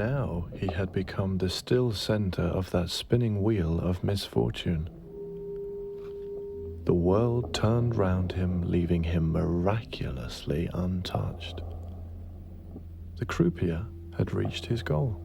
Now he had become the still center of that spinning wheel of misfortune. The world turned round him, leaving him miraculously untouched. The croupier had reached his goal.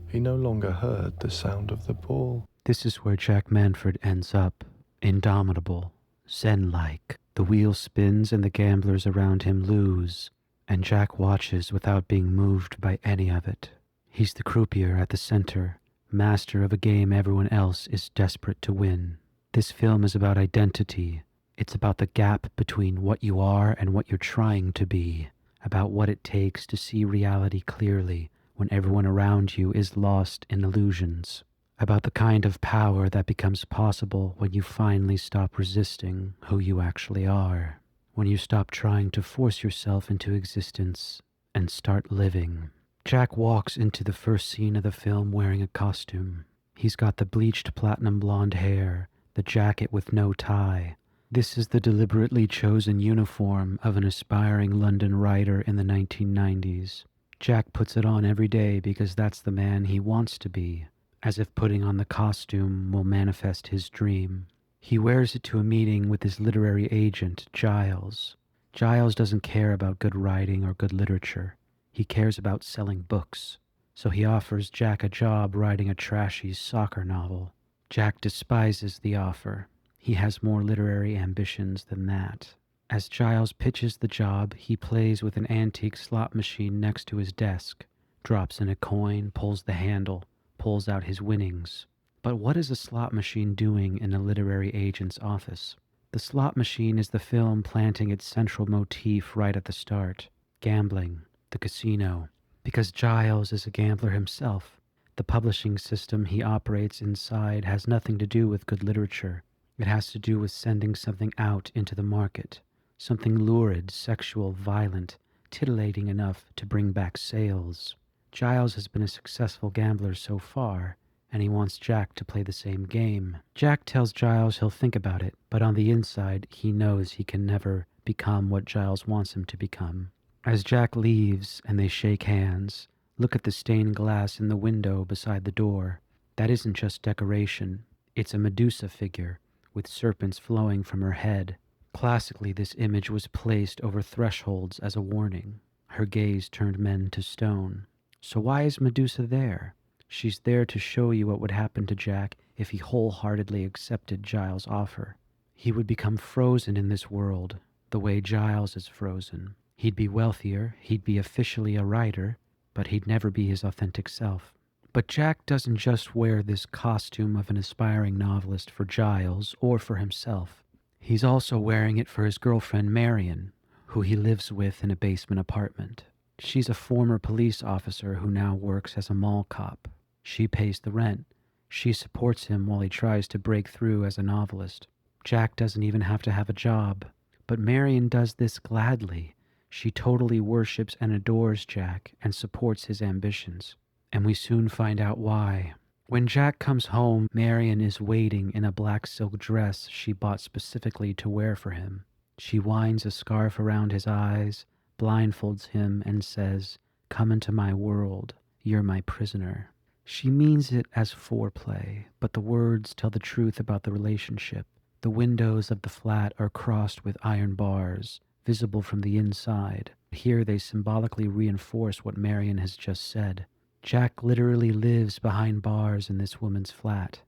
He no longer heard the sound of the ball. This is where Jack Manfred ends up, indomitable, Zen-like. The wheel spins and the gamblers around him lose, and Jack watches without being moved by any of it. He's the croupier at the center, master of a game everyone else is desperate to win. This film is about identity. It's about the gap between what you are and what you're trying to be, about what it takes to see reality clearly when everyone around you is lost in illusions, about the kind of power that becomes possible when you finally stop resisting who you actually are, when you stop trying to force yourself into existence and start living. Jack walks into the first scene of the film wearing a costume. He's got the bleached platinum blonde hair, the jacket with no tie. This is the deliberately chosen uniform of an aspiring London writer in the 1990s. Jack puts it on every day because that's the man he wants to be, as if putting on the costume will manifest his dream. He wears it to a meeting with his literary agent, Giles. Giles doesn't care about good writing or good literature. He cares about selling books. So he offers Jack a job writing a trashy soccer novel. Jack despises the offer. He has more literary ambitions than that. As Giles pitches the job, he plays with an antique slot machine next to his desk, drops in a coin, pulls the handle, pulls out his winnings. But what is a slot machine doing in a literary agent's office? The slot machine is the film planting its central motif right at the start: gambling, the casino. Because Giles is a gambler himself, the publishing system he operates inside has nothing to do with good literature. It has to do with sending something out into the market, something lurid, sexual, violent, titillating enough to bring back sales. Giles has been a successful gambler so far, and he wants Jack to play the same game. Jack tells Giles he'll think about it, but on the inside, he knows he can never become what Giles wants him to become. As Jack leaves and they shake hands, look at the stained glass in the window beside the door. That isn't just decoration. It's a Medusa figure, with serpents flowing from her head. Classically, this image was placed over thresholds as a warning. Her gaze turned men to stone. So why is Medusa there? She's there to show you what would happen to Jack if he wholeheartedly accepted Giles' offer. He would become frozen in this world, the way Giles is frozen. He'd be wealthier, he'd be officially a writer, but he'd never be his authentic self. But Jack doesn't just wear this costume of an aspiring novelist for Giles or for himself. He's also wearing it for his girlfriend Marion, who he lives with in a basement apartment. She's a former police officer who now works as a mall cop. She pays the rent. She supports him while he tries to break through as a novelist. Jack doesn't even have to have a job. But Marion does this gladly. She totally worships and adores Jack and supports his ambitions. And we soon find out why. When Jack comes home, Marion is waiting in a black silk dress she bought specifically to wear for him. She winds a scarf around his eyes, blindfolds him, and says, "Come into my world. You're my prisoner." She means it as foreplay, but the words tell the truth about the relationship. The windows of the flat are crossed with iron bars, visible from the inside. Here they symbolically reinforce what Marion has just said. Jack literally lives behind bars in this woman's flat,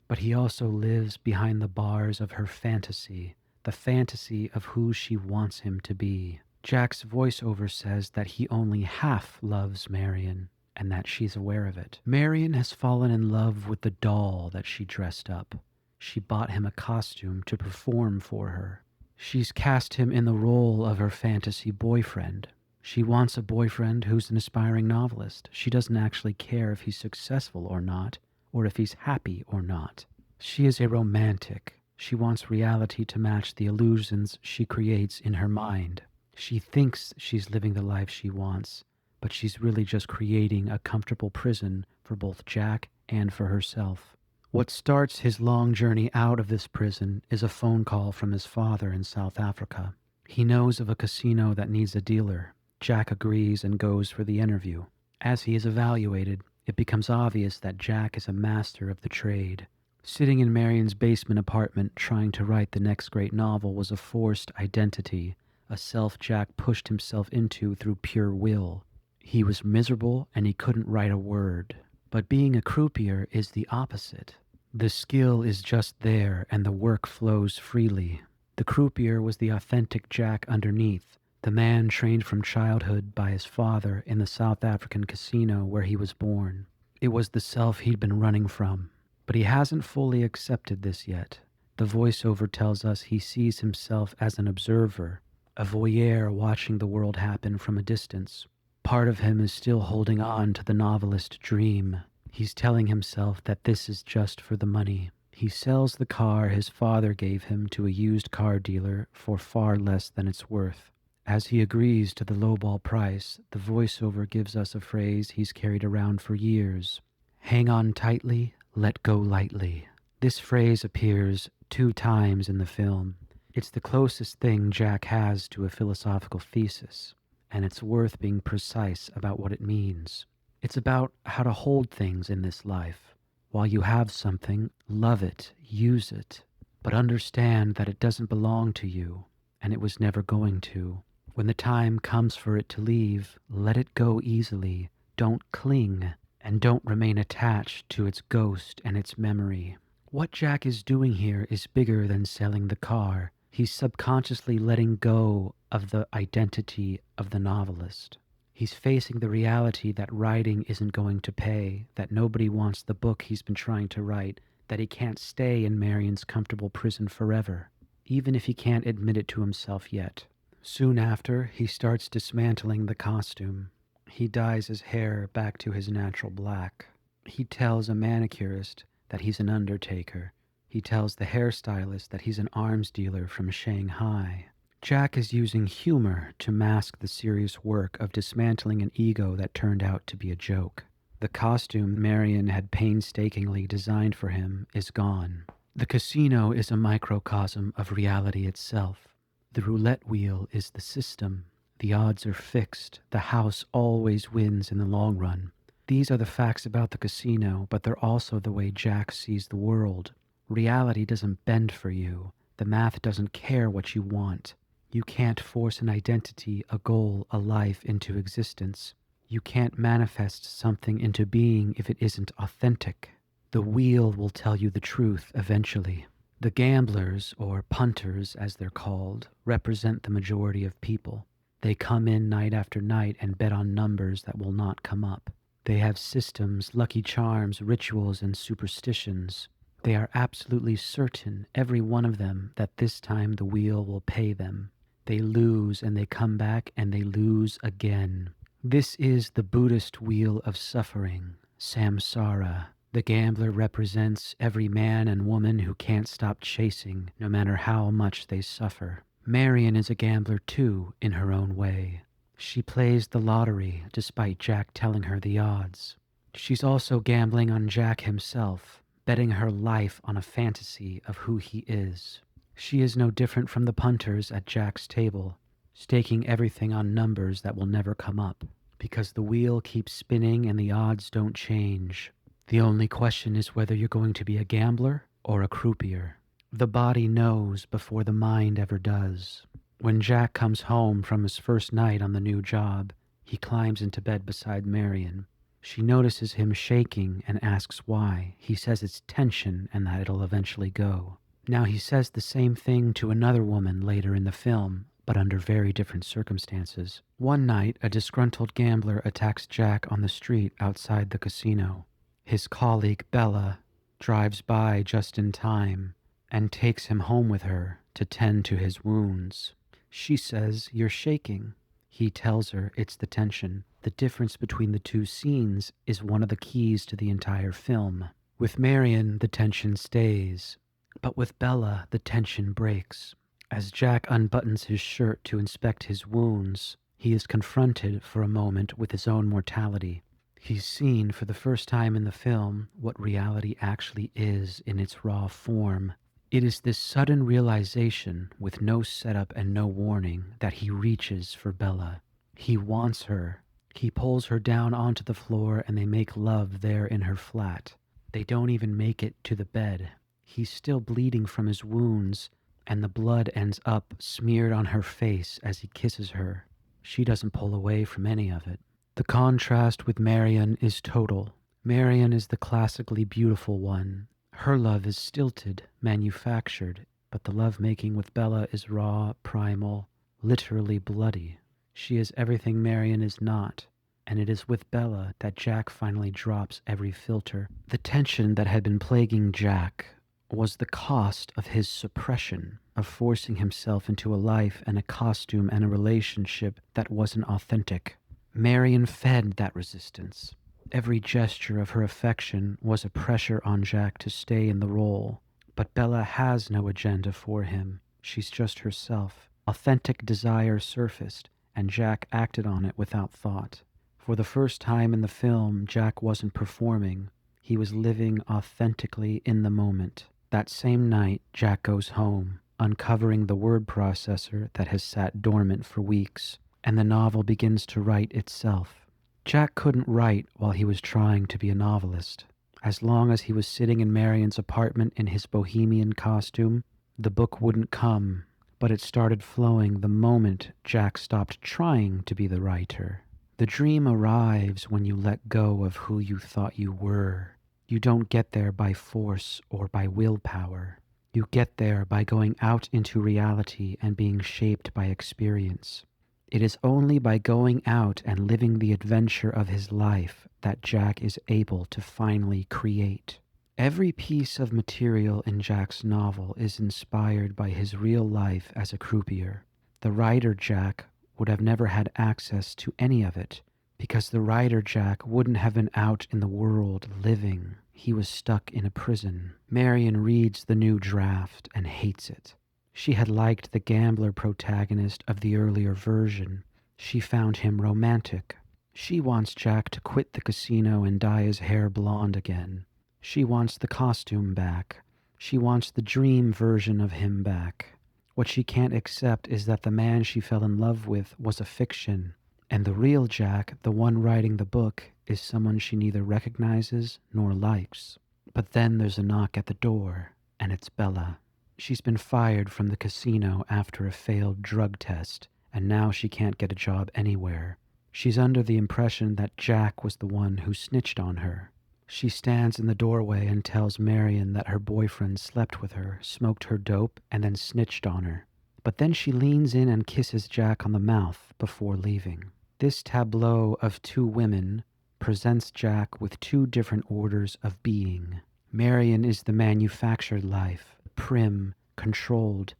but he also lives behind the bars of her fantasy, the fantasy of who she wants him to be. Jack's voiceover says that he only half loves Marion, and that she's aware of it. Marion has fallen in love with the doll that she dressed up. She bought him a costume to perform for her. She's cast him in the role of her fantasy boyfriend. She wants a boyfriend who's an aspiring novelist. She doesn't actually care if he's successful or not, or if he's happy or not. She is a romantic. She wants reality to match the illusions she creates in her mind. She thinks she's living the life she wants, but she's really just creating a comfortable prison for both Jack and for herself. What starts his long journey out of this prison is a phone call from his father in South Africa. He knows of a casino that needs a dealer. Jack agrees and goes for the interview. As he is evaluated, it becomes obvious that Jack is a master of the trade. Sitting in Marion's basement apartment trying to write the next great novel was a forced identity, a self Jack pushed himself into through pure will. He was miserable and he couldn't write a word. But being a croupier is the opposite. The skill is just there and the work flows freely. The croupier was the authentic Jack underneath, the man trained from childhood by his father in the South African casino where he was born. It was the self he'd been running from. But he hasn't fully accepted this yet. The voiceover tells us he sees himself as an observer, a voyeur watching the world happen from a distance. Part of him is still holding on to the novelist dream. He's telling himself that this is just for the money. He sells the car his father gave him to a used car dealer for far less than it's worth. As he agrees to the lowball price, the voiceover gives us a phrase he's carried around for years. Hang on tightly, let go lightly. This phrase appears 2 times in the film. It's the closest thing Jack has to a philosophical thesis, and it's worth being precise about what it means. It's about how to hold things in this life. While you have something, love it, use it, but understand that it doesn't belong to you, and it was never going to. When the time comes for it to leave, let it go easily. Don't cling, and don't remain attached to its ghost and its memory. What Jack is doing here is bigger than selling the car. He's subconsciously letting go of the identity of the novelist. He's facing the reality that writing isn't going to pay, that nobody wants the book he's been trying to write, that he can't stay in Marion's comfortable prison forever, even if he can't admit it to himself yet. Soon after, he starts dismantling the costume. He dyes his hair back to his natural black. He tells a manicurist that he's an undertaker. He tells the hairstylist that he's an arms dealer from Shanghai. Jack is using humor to mask the serious work of dismantling an ego that turned out to be a joke. The costume Marion had painstakingly designed for him is gone. The casino is a microcosm of reality itself. The roulette wheel is the system. The odds are fixed. The house always wins in the long run. These are the facts about the casino, but they're also the way Jack sees the world. Reality doesn't bend for you. The math doesn't care what you want. You can't force an identity, a goal, a life into existence. You can't manifest something into being if it isn't authentic. The wheel will tell you the truth eventually. The gamblers, or punters as they're called, represent the majority of people. They come in night after night and bet on numbers that will not come up. They have systems, lucky charms, rituals, and superstitions. They are absolutely certain, every one of them, that this time the wheel will pay them. They lose and they come back and they lose again. This is the Buddhist wheel of suffering, Samsara. The gambler represents every man and woman who can't stop chasing, no matter how much they suffer. Marion is a gambler too, in her own way. She plays the lottery, despite Jack telling her the odds. She's also gambling on Jack himself, betting her life on a fantasy of who he is. She is no different from the punters at Jack's table, staking everything on numbers that will never come up, because the wheel keeps spinning and the odds don't change. The only question is whether you're going to be a gambler or a croupier. The body knows before the mind ever does. When Jack comes home from his first night on the new job, he climbs into bed beside Marion. She notices him shaking and asks why. He says it's tension and that it'll eventually go. Now he says the same thing to another woman later in the film, but under very different circumstances. One night, a disgruntled gambler attacks Jack on the street outside the casino. His colleague, Bella, drives by just in time and takes him home with her to tend to his wounds. She says, "You're shaking." He tells her it's the tension. The difference between the two scenes is one of the keys to the entire film. With Marion, the tension stays. But with Bella, the tension breaks. As Jack unbuttons his shirt to inspect his wounds, he is confronted for a moment with his own mortality. He's seen for the first time in the film what reality actually is in its raw form. It is this sudden realization, with no setup and no warning, that he reaches for Bella. He wants her. He pulls her down onto the floor and they make love there in her flat. They don't even make it to the bed. He's still bleeding from his wounds, and the blood ends up smeared on her face as he kisses her. She doesn't pull away from any of it. The contrast with Marion is total. Marion is the classically beautiful one. Her love is stilted, manufactured, but the love-making with Bella is raw, primal, literally bloody. She is everything Marion is not, and it is with Bella that Jack finally drops every filter. The tension that had been plaguing Jack was the cost of his suppression, of forcing himself into a life and a costume and a relationship that wasn't authentic. Marion fed that resistance. Every gesture of her affection was a pressure on Jack to stay in the role. But Bella has no agenda for him. She's just herself. Authentic desire surfaced, and Jack acted on it without thought. For the first time in the film, Jack wasn't performing. He was living authentically in the moment. That same night, Jack goes home, uncovering the word processor that has sat dormant for weeks, and the novel begins to write itself. Jack couldn't write while he was trying to be a novelist. As long as he was sitting in Marion's apartment in his bohemian costume, the book wouldn't come, but it started flowing the moment Jack stopped trying to be the writer. The dream arrives when you let go of who you thought you were. You don't get there by force or by willpower. You get there by going out into reality and being shaped by experience. It is only by going out and living the adventure of his life that Jack is able to finally create. Every piece of material in Jack's novel is inspired by his real life as a croupier. The writer Jack would have never had access to any of it, because the writer Jack wouldn't have been out in the world living. He was stuck in a prison. Marion reads the new draft and hates it. She had liked the gambler protagonist of the earlier version. She found him romantic. She wants Jack to quit the casino and dye his hair blonde again. She wants the costume back. She wants the dream version of him back. What she can't accept is that the man she fell in love with was a fiction, and the real Jack, the one writing the book, is someone she neither recognizes nor likes. But then there's a knock at the door, and it's Bella. She's been fired from the casino after a failed drug test, and now she can't get a job anywhere. She's under the impression that Jack was the one who snitched on her. She stands in the doorway and tells Marion that her boyfriend slept with her, smoked her dope, and then snitched on her. But then she leans in and kisses Jack on the mouth before leaving. This tableau of two women presents Jack with two different orders of being. Marion is the manufactured life, prim, controlled.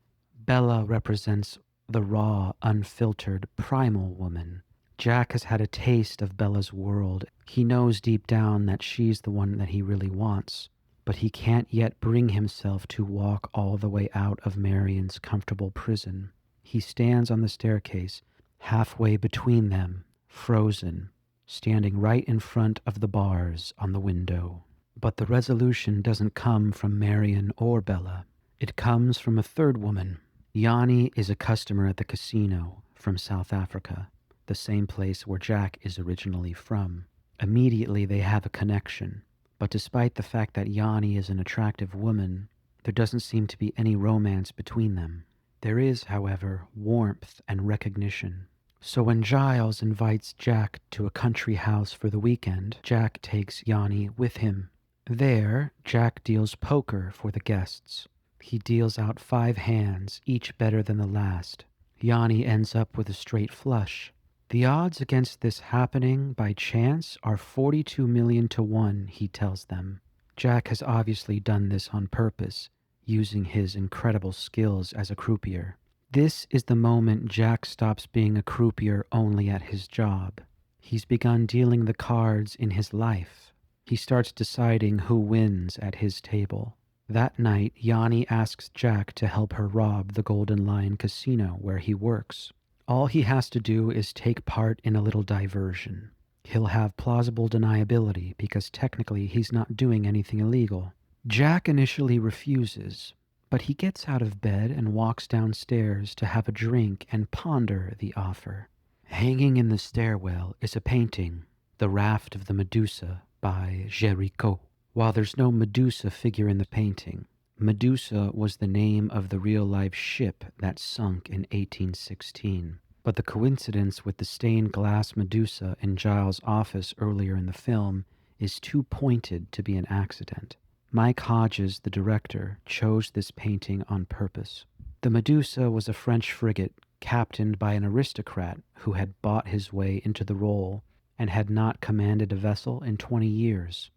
Bella represents the raw, unfiltered, primal woman. Jack has had a taste of Bella's world. He knows deep down that she's the one that he really wants, but he can't yet bring himself to walk all the way out of Marion's comfortable prison. He stands on the staircase, halfway between them, frozen, standing right in front of the bars on the window. But the resolution doesn't come from Marion or Bella. It comes from a third woman. Jani is a customer at the casino from South Africa, the same place where Jack is originally from. Immediately they have a connection, but despite the fact that Jani is an attractive woman, there doesn't seem to be any romance between them. There is, however, warmth and recognition. So when Giles invites Jack to a country house for the weekend, Jack takes Jani with him. There, Jack deals poker for the guests. He deals out 5 hands, each better than the last. Jani ends up with a straight flush. The odds against this happening by chance are 42 million to 1, he tells them. Jack has obviously done this on purpose, using his incredible skills as a croupier. This is the moment Jack stops being a croupier only at his job. He's begun dealing the cards in his life. He starts deciding who wins at his table. That night, Jani asks Jack to help her rob the Golden Lion Casino where he works. All he has to do is take part in a little diversion. He'll have plausible deniability because technically he's not doing anything illegal. Jack initially refuses, but he gets out of bed and walks downstairs to have a drink and ponder the offer. Hanging in the stairwell is a painting, The Raft of the Medusa by Géricault. While there's no Medusa figure in the painting, Medusa was the name of the real-life ship that sunk in 1816. But the coincidence with the stained glass Medusa in Giles' office earlier in the film is too pointed to be an accident. Mike Hodges, the director, chose this painting on purpose. The Medusa was a French frigate captained by an aristocrat who had bought his way into the role and had not commanded a vessel in 20 years.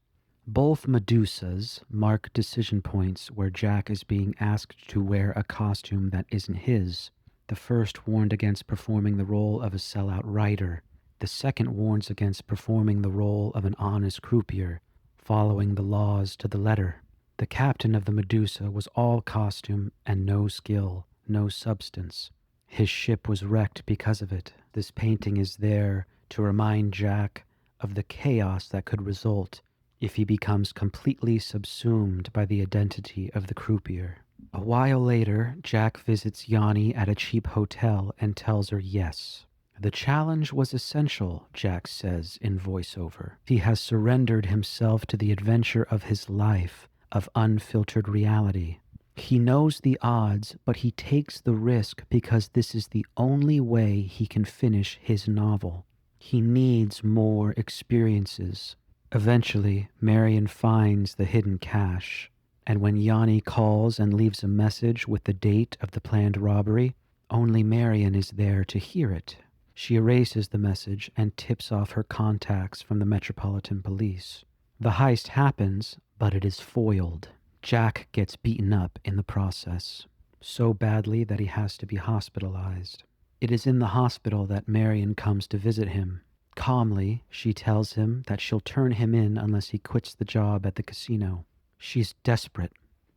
Both Medusas mark decision points where Jack is being asked to wear a costume that isn't his. The first warned against performing the role of a sellout writer. The second warns against performing the role of an honest croupier, following the laws to the letter. The captain of the Medusa was all costume and no skill, no substance. His ship was wrecked because of it. This painting is there to remind Jack of the chaos that could result if he becomes completely subsumed by the identity of the croupier. A while later, Jack visits Jani at a cheap hotel and tells her yes. The challenge was essential, Jack says in voiceover. He has surrendered himself to the adventure of his life, of unfiltered reality. He knows the odds, but he takes the risk because this is the only way he can finish his novel. He needs more experiences. Eventually, Marion finds the hidden cache, and when Jani calls and leaves a message with the date of the planned robbery, only Marion is there to hear it. She erases the message and tips off her contacts from the Metropolitan Police. The heist happens, but it is foiled. Jack gets beaten up in the process, so badly that he has to be hospitalized. It is in the hospital that Marion comes to visit him. Calmly, she tells him that she'll turn him in unless he quits the job at the casino. She's desperate.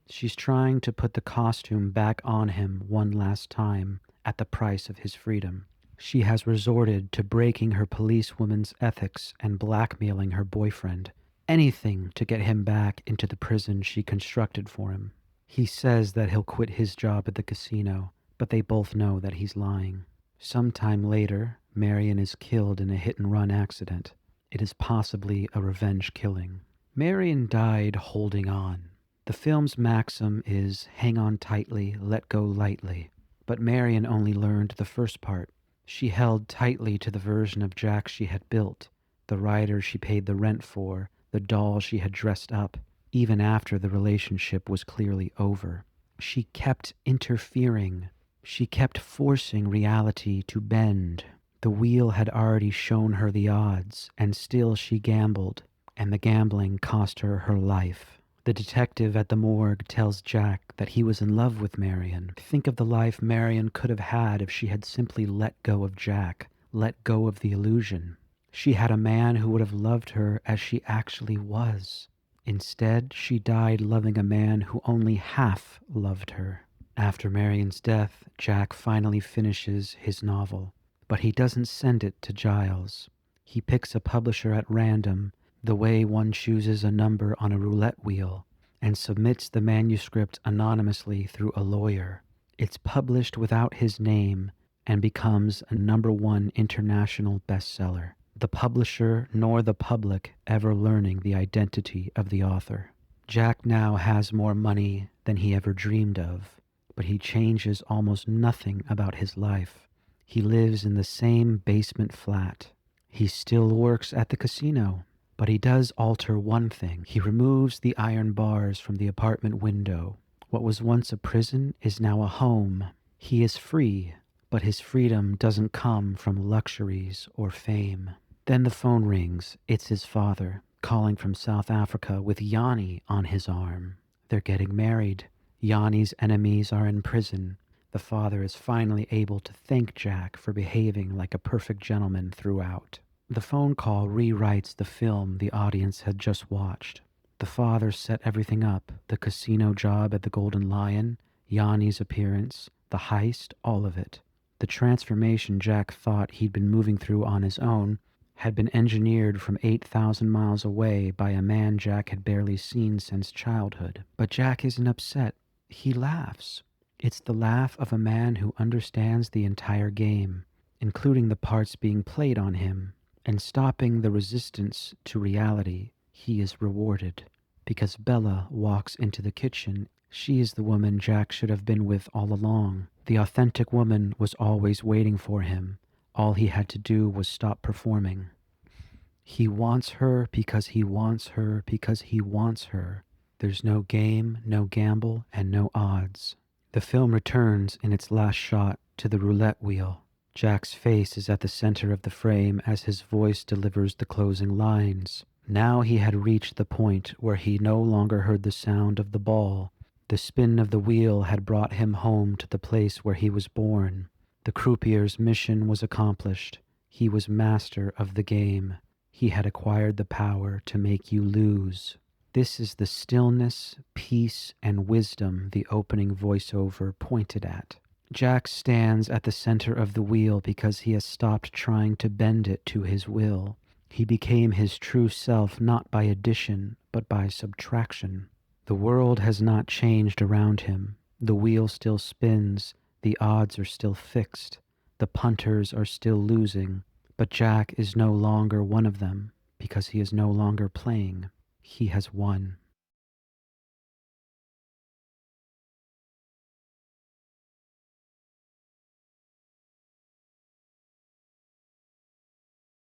She's trying to put the costume back on him one last time at the price of his freedom. She has resorted to breaking her policewoman's ethics and blackmailing her boyfriend. Anything to get him back into the prison she constructed for him. He says that he'll quit his job at the casino, but they both know that he's lying. Sometime later, Marion is killed in a hit-and-run accident. It is possibly a revenge killing. Marion died holding on. The film's maxim is hang on tightly, let go lightly. But Marion only learned the first part. She held tightly to the version of Jack she had built, the rider she paid the rent for, the doll she had dressed up, even after the relationship was clearly over. She kept interfering. She kept forcing reality to bend. The wheel had already shown her the odds, and still she gambled, and the gambling cost her her life. The detective at the morgue tells Jack that he was in love with Marion. Think of the life Marion could have had if she had simply let go of Jack, let go of the illusion. She had a man who would have loved her as she actually was. Instead, she died loving a man who only half loved her. After Marion's death, Jack finally finishes his novel, but he doesn't send it to Giles. He picks a publisher at random, the way one chooses a number on a roulette wheel, and submits the manuscript anonymously through a lawyer. It's published without his name and becomes a #1 international bestseller. The publisher nor the public ever learning the identity of the author. Jack now has more money than he ever dreamed of, but he changes almost nothing about his life. He lives in the same basement flat. He still works at the casino, but he does alter one thing. He removes the iron bars from the apartment window. What was once a prison is now a home. He is free, but his freedom doesn't come from luxuries or fame. Then the phone rings. It's his father, calling from South Africa with Jani on his arm. They're getting married. Jani's enemies are in prison. The father is finally able to thank Jack for behaving like a perfect gentleman throughout. The phone call rewrites the film the audience had just watched. The father set everything up, the casino job at the Golden Lion, Jani's appearance, the heist, all of it. The transformation Jack thought he'd been moving through on his own had been engineered from 8,000 miles away by a man Jack had barely seen since childhood. But Jack isn't upset. He laughs. It's the laugh of a man who understands the entire game. including the parts being played on him, and stopping the resistance to reality, he is rewarded. Because Bella walks into the kitchen, she is the woman Jack should have been with all along. The authentic woman was always waiting for him. All he had to do was stop performing. He wants her because he wants her because he wants her. There's no game, no gamble, and no odds. The film returns in its last shot to the roulette wheel. Jack's face is at the center of the frame as his voice delivers the closing lines. Now he had reached the point where he no longer heard the sound of the ball. The spin of the wheel had brought him home to the place where he was born. The croupier's mission was accomplished. He was master of the game. He had acquired the power to make you lose. This is the stillness, peace, and wisdom the opening voiceover pointed at. Jack stands at the center of the wheel because he has stopped trying to bend it to his will. He became his true self not by addition, but by subtraction. The world has not changed around him. The wheel still spins. The odds are still fixed. The punters are still losing. But Jack is no longer one of them because he is no longer playing. He has won.